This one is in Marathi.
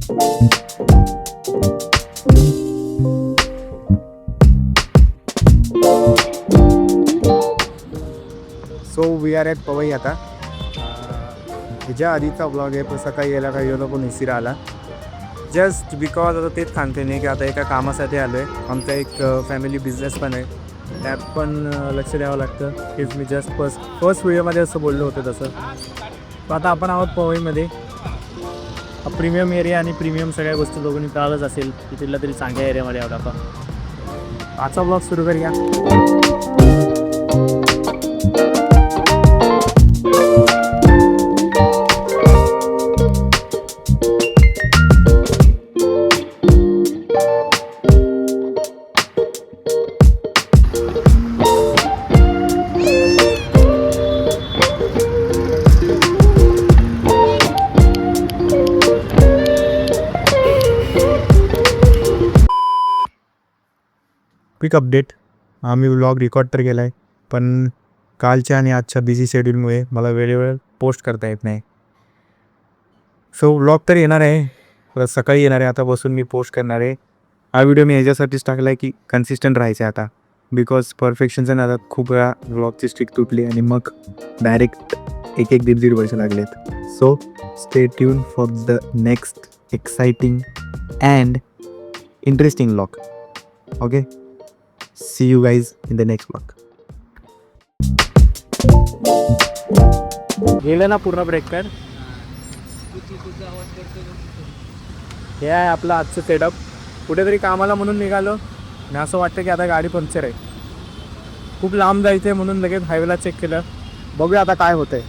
So we are at Powai आता. ह्याच्या आधीचा ब्लॉग आहे पण सकाळी यायला काही एवढं पण उशिरा आला. जस्ट बिकॉज आता तेच सांगते नाही की आता एका कामासाठी आलो आहे. आमचा एक फॅमिली बिझनेस पण आहे, त्यात पण लक्ष द्यावं लागतं. हेच मी जस्ट फर्स्ट व्हिडिओमध्ये असं बोललो होतं तसं. तर आता आपण आहोत पवईमध्ये. प्रीमियम एरिया आणि प्रीमियम सगळ्या गोष्टी दोघांनी कळालंच असेल की तिथला तरी चांगल्या एरियामध्ये आहोत आपण. आजचा ब्लॉग सुरू करूया. Quick update. आम्ही व्लॉग रेकॉर्ड तर केला आहे, पण कालच्या आणि आजच्या बिझी शेड्यूलमुळे मला वेळेवर पोस्ट करता येत नाही. सो व्लॉग तर येणार आहे, परत सकाळी येणार आहे. आता बसून मी पोस्ट करणार आहे. हा व्हिडिओ मी ह्याच्यासाठीच टाकला आहे की कन्सिस्टंट राहायचं आहे आता. बिकॉज परफेक्शनच्या नादात खूप वेळा व्लॉगची स्ट्रिक तुटली आणि मग डायरेक्ट एक दीड वर्ष लागलेत. So stay tune for the next exciting and interesting vlog. Okay, see you guys in the next vlog. गेलं ना पूर्ण ब्रेक कर. हे आहे आपलं आजचं सेटअप. कुठेतरी कामाला म्हणून निघालो आणि असं वाटतं की आता गाडी पंक्चर आहे. खूप लांब जायचं आहे म्हणून लगेच हायवेला चेक केलं. बघूया आता काय होतंय.